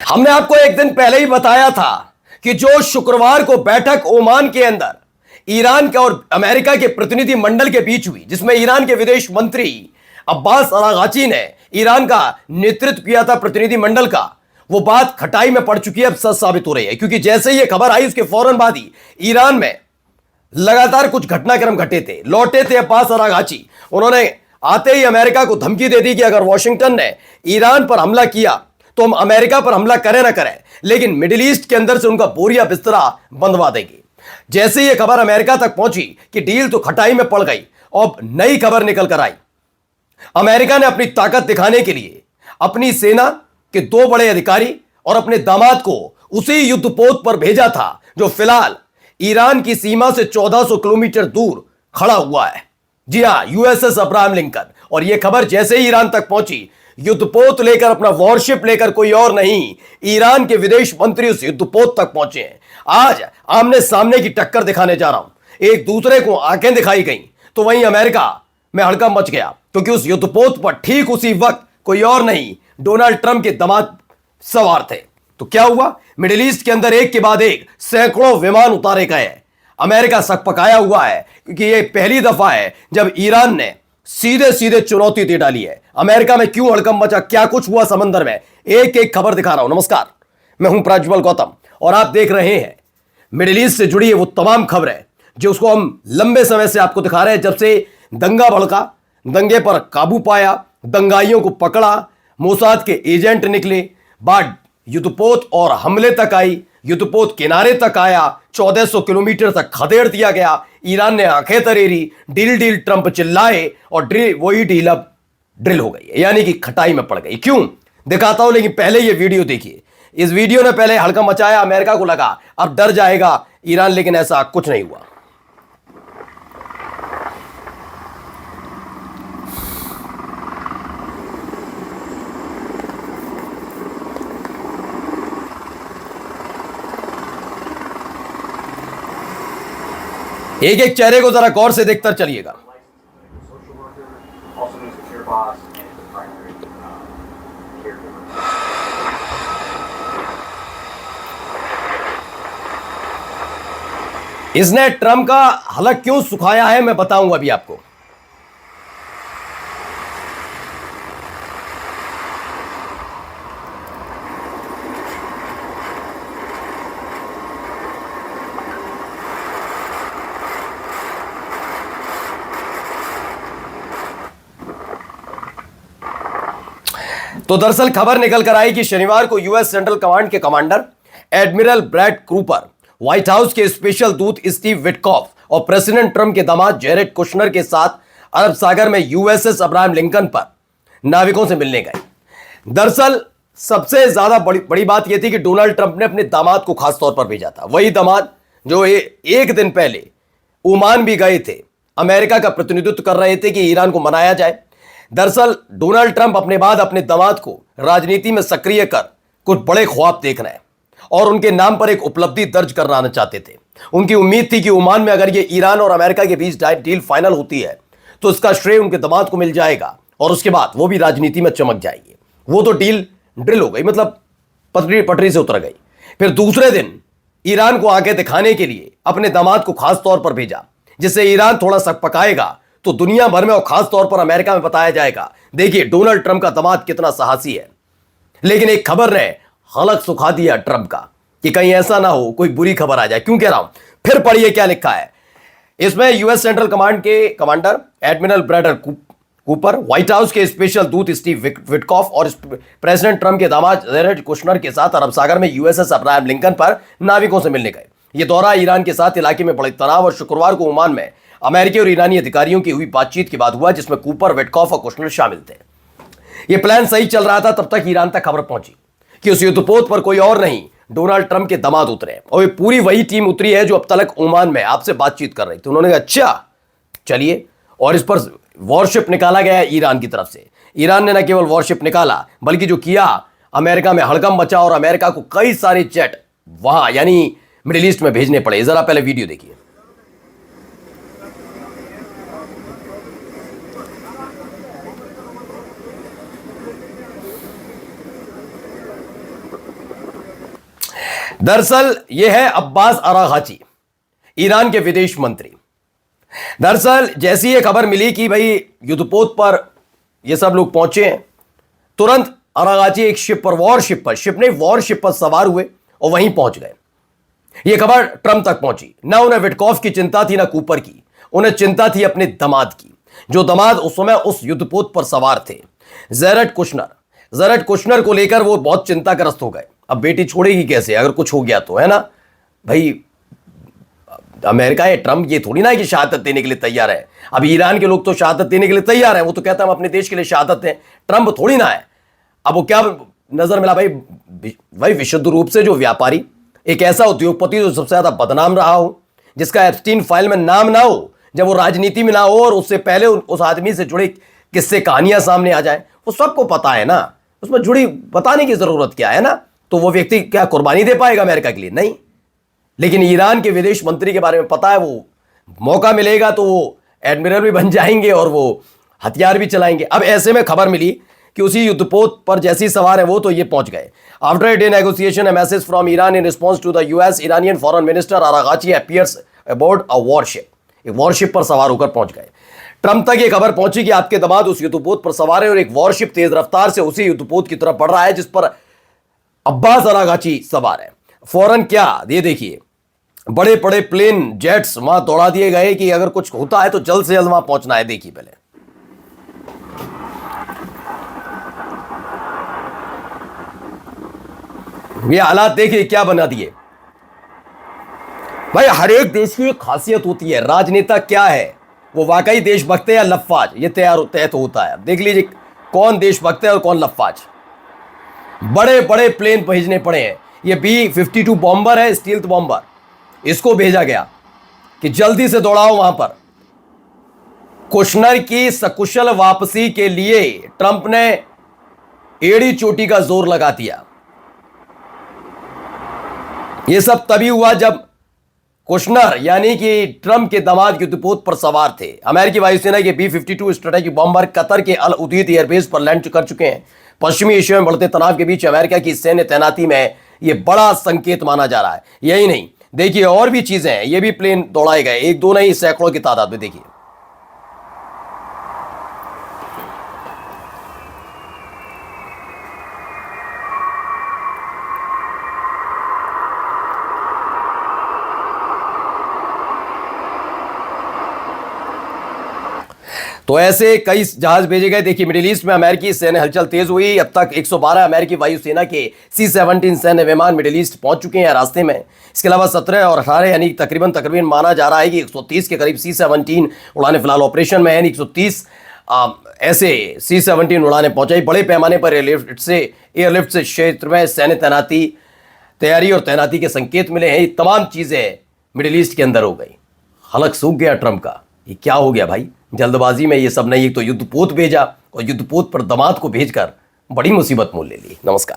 हमने आपको एक दिन पहले ही बताया था कि जो शुक्रवार को बैठक ओमान के अंदर ईरान का और अमेरिका के प्रतिनिधि मंडल के बीच हुई, जिसमें ईरान के विदेश मंत्री अब्बास अरागाची ने ईरान का नेतृत्व किया था प्रतिनिधि मंडल का, वो बात खटाई में पड़ चुकी है, अब सच साबित हो रही है। क्योंकि जैसे ही ये खबर आई उसके फौरन बाद ही ईरान में लगातार कुछ घटनाक्रम घटे थे। लौटे थे अब्बास अरागाची, उन्होंने आते ही अमेरिका को धमकी दे दी कि अगर वॉशिंगटन ने ईरान पर हमला किया तो हम अमेरिका पर हमला करें ना करें, लेकिन मिडिल ईस्ट के अंदर से उनका बोरिया बिस्तरा बंधवा देंगे। जैसे ही यह खबर अमेरिका तक पहुंची कि डील तो खटाई में पड़ गई, और नई खबर निकल कर आई। अमेरिका ने अपनी ताकत दिखाने के लिए अपनी सेना के 2 बड़े अधिकारी और अपने दामाद को उसी युद्धपोत पर भेजा था जो फिलहाल ईरान की सीमा से 1400 किलोमीटर दूर खड़ा हुआ है। जी हां, यूएसएस अब्राहम लिंकन। और यह खबर जैसे ही ईरान तक पहुंची, युद्धपोत लेकर, अपना वॉरशिप लेकर, कोई और नहीं, ईरान के विदेश मंत्री उस युद्धपोत तक पहुंचे हैं। आज आमने सामने की टक्कर दिखाने जा रहा हूं। एक दूसरे को आंखें दिखाई गई तो वहीं अमेरिका में हड़कंप मच गया, क्योंकि उस युद्धपोत पर ठीक उसी वक्त कोई और नहीं, डोनाल्ड ट्रंप के दामाद सवार थे। तो क्या हुआ? मिडिल ईस्ट के अंदर एक के बाद एक सैकड़ों विमान उतारे गए। अमेरिका सकपकाया हुआ है, क्योंकि यह पहली दफा है जब ईरान ने सीधे सीधे चुनौती दे डाली है। अमेरिका में क्यों हड़कंप मचा, क्या कुछ हुआ समंदर में, एक एक खबर दिखा रहा हूं। नमस्कार, मैं हूं प्रज्वल गौतम और आप देख रहे हैं मिडिल ईस्ट से जुड़ी वो तमाम खबरें जो उसको हम लंबे समय से आपको दिखा रहे हैं। जब से दंगा भड़का, दंगे पर काबू पाया, दंगाइयों को पकड़ा, मोसाद के एजेंट निकले, बाद युद्धपोत और हमले तक आई, युद्धपोत किनारे तक आया, 1400 किलोमीटर तक खदेड़ दिया गया। ईरान ने आंखें तरेरी, डील डील ट्रंप चिल्लाए और वही डील अब ड्रिल हो गई, यानी कि खटाई में पड़ गई। क्यों दिखाता हूं, लेकिन पहले ये वीडियो देखिए। इस वीडियो ने पहले हड़कंप मचाया, अमेरिका को लगा अब डर जाएगा ईरान, लेकिन ऐसा कुछ नहीं हुआ। एक एक चेहरे को जरा गौर से देखकर चलिएगा। इसने ट्रंप का हलक क्यों सुखाया है, मैं बताऊंगा अभी आपको। तो दरअसल खबर निकल कर आई कि शनिवार को यूएस सेंट्रल कमांड के commander admiral Brad Cooper, White House के स्पेशल दूत स्टीव विटकॉफ और प्रेसिडेंट ट्रंप के दामाद जेरेड कुशनर के साथ अरब सागर में यूएसएस अब्राहम लिंकन पर नाविकों से मिलने गए। दरअसल सबसे ज्यादा बड़ी बात यह थी कि डोनाल्ड ट्रंप ने अपने दामाद को खास तौर पर भेजा था, वही दामाद जो एक दिन पहले ओमान भी गए थे, अमेरिका का प्रतिनिधित्व कर रहे थे कि ईरान को मनाया जाए। दरअसल डोनाल्ड ट्रंप अपने बाद अपने दामाद को राजनीति में सक्रिय कर कुछ बड़े ख्वाब देख रहे हैं और उनके नाम पर एक उपलब्धि दर्ज कराना चाहते थे। उनकी उम्मीद थी कि ओमान में अगर ये ईरान और अमेरिका के बीच डील फाइनल होती है तो इसका श्रेय उनके दामाद को मिल जाएगा और उसके बाद वो भी राजनीति में चमक जाएंगे। वो तो डील ड्रिल हो गई, मतलब पटरी से उतर गई। फिर दूसरे दिन ईरान को आगे दिखाने के लिए अपने दामाद को खास तौर पर भेजा, जिससे ईरान थोड़ा सकपकाएगा तो दुनिया भर में और खास तौर पर अमेरिका में बताया जाएगा, देखिए डोनाल्ड ट्रंप का दामाद कितना साहसी है। लेकिन एक खबर ने हलक सुखा दिया ट्रंप का कि कहीं ऐसा ना हो कोई बुरी खबर आ जाए। क्यों कह रहा हूं, फिर पढ़िए क्या लिखा है इसमें। यूएस सेंट्रल कमांड के commander admiral Brad Cooper, white House के स्पेशल दूत स्टीव विटकॉफ और प्रेसिडेंट ट्रंप के दामाद जेरेड कुशनर के साथ अरब सागर में यूएसएस अब्राहम लिंकन पर नाविकों से मिलने गए। यह दौरा ईरान के साथ इलाके में बड़े तनाव और शुक्रवार को ओमान में अमेरिकी और ईरानी अधिकारियों की हुई बातचीत के बाद हुआ, जिसमें कूपर, विटकॉफ और कुशनर शामिल थे। यह प्लान सही चल रहा था तब तक ईरान तक खबर पहुंची कि उस युद्धपोत पर कोई और नहीं, डोनाल्ड ट्रंप के दामाद उतरे और ये पूरी वही टीम उतरी है जो अब तक ओमान में आपसे बातचीत कर रही थी। उन्होंने कहा अच्छा चलिए, और इस पर वॉरशिप निकाला गया ईरान की तरफ से। ईरान ने न केवल वॉरशिप निकाला बल्कि जो किया, अमेरिका में हड़कंप मचा और अमेरिका को कई सारे जेट वहां यानी मिडिल ईस्ट में भेजने पड़े। जरा पहले वीडियो देखिए। दरअसल यह है अब्बास अरागाची, ईरान के विदेश मंत्री। दरअसल जैसी ये खबर मिली कि भाई युद्धपोत पर ये सब लोग पहुंचे हैं, तुरंत अरागाची एक शिप पर, वॉरशिप पर सवार हुए और वहीं पहुंच गए। ये खबर ट्रंप तक पहुंची। ना उन्हें विटकॉफ की चिंता थी, ना कूपर की। उन्हें चिंता थी अपने दामाद की, जो दामाद उस समय उस युद्धपोत पर सवार थे, जैरेड कुशनर को लेकर वो बहुत चिंताग्रस्त हो गए। अब बेटी छोड़ेगी कैसे अगर कुछ हो गया तो, है ना भाई। अमेरिका है, ट्रंप ये थोड़ी ना है कि शहादत देने के लिए तैयार है। अब ईरान के लोग तो शहादत देने के लिए तैयार है, वो तो कहता है हम अपने देश के लिए शहादत हैं। ट्रंप थोड़ी ना है। अब वो क्या नजर मिला भाई विशुद्ध रूप से जो व्यापारी, एक ऐसा उद्योगपति जो सबसे ज्यादा बदनाम रहा हो, जिसका एप्स्टीन फाइल में नाम ना हो, जब वो राजनीति में ना हो और उससे पहले उस आदमी से जुड़े किस्से कहानियां सामने आ जाए, वो सबको पता है ना, उसमें जुड़ी बताने की जरूरत क्या है ना। तो वो व्यक्ति क्या कुर्बानी दे पाएगा अमेरिका के लिए? नहीं। लेकिन ईरान के विदेश मंत्री के बारे में पता है, वो मौका मिलेगा तो वो एडमिरल भी बन जाएंगे और वो हथियार भी चलाएंगे। अब ऐसे में खबर मिली कि उसी युद्धपोत पर जैसी सवार है वो तो ये पहुंच गए। After a day negotiation, a message from Iran in response to the US, Iranian foreign minister Araghchi appears aboard a warship. एक वॉरशिप पर सवार होकर पहुंच गए। ट्रंप तक ये खबर पहुंची कि आपके दामाद उस युद्धपोत पर सवार है और एक वॉरशिप तेज रफ्तार से उसी युद्धपोत की तरफ बढ़ रहा है जिस पर अब्बास अरागाची सवार है। फौरन क्या, ये देखिए, बड़े बड़े प्लेन जेट्स वहां दौड़ा दिए गए कि अगर कुछ होता है तो जल्द से जल्द वहां पहुंचना है। देखिए पहले ये हालात देखिए क्या बना दिए। भाई हर एक देश की एक खासियत होती है। राजनेता क्या है, वो वाकई देशभक्त है या लफ्फाज, ये तय तो होता है। देख लीजिए कौन देशभक्त है और कौन लफ्फाज। बड़े बड़े प्लेन भेजने पड़े हैं। ये B-52 बॉम्बर है, स्टील्थ बॉम्बर, इसको भेजा गया कि जल्दी से दौड़ाओ वहां पर। कुशनर की सकुशल वापसी के लिए ट्रंप ने एड़ी चोटी का जोर लगा दिया। यह सब तभी हुआ जब कुशनर यानी कि ट्रंप के दामाद युद्धपोत पर सवार थे। अमेरिकी वायुसेना के B-52 स्ट्रेटेजिक बॉम्बर कतर के अल उदीद एयरबेस पर लैंड कर चुके हैं। पश्चिमी एशिया में बढ़ते तनाव के बीच अमेरिका की सैन्य तैनाती में यह बड़ा संकेत माना जा रहा है। यही नहीं, देखिए और भी चीजें हैं। ये भी प्लेन दौड़ाए गए, एक दो नहीं, सैकड़ों की तादाद में। देखिए तो ऐसे कई जहाज भेजे गए। देखिए मिडिल ईस्ट में अमेरिकी सैन्य हलचल तेज हुई। अब तक 112 अमेरिकी वायुसेना के C-17 सैन्य विमान मिडिल ईस्ट पहुंच चुके हैं रास्ते में। इसके अलावा 17 और 18 यानी तकरीबन माना जा रहा है कि 130 के करीब C-17 उड़ानें फिलहाल ऑपरेशन में है। 130 ऐसे C-17 उड़ानें पहुंचाई। बड़े पैमाने पर एयरलिफ्ट से क्षेत्र में सैन्य तैयारी और तैनाती के संकेत मिले हैं। ये तमाम चीजें मिडिल ईस्ट के अंदर हो गई। हलक सूख गया ट्रंप का। ये क्या हो गया भाई, जल्दबाजी में ये सब नहीं। एक तो युद्धपोत भेजा और युद्धपोत पर दामाद को भेजकर बड़ी मुसीबत मोल ले ली। नमस्कार।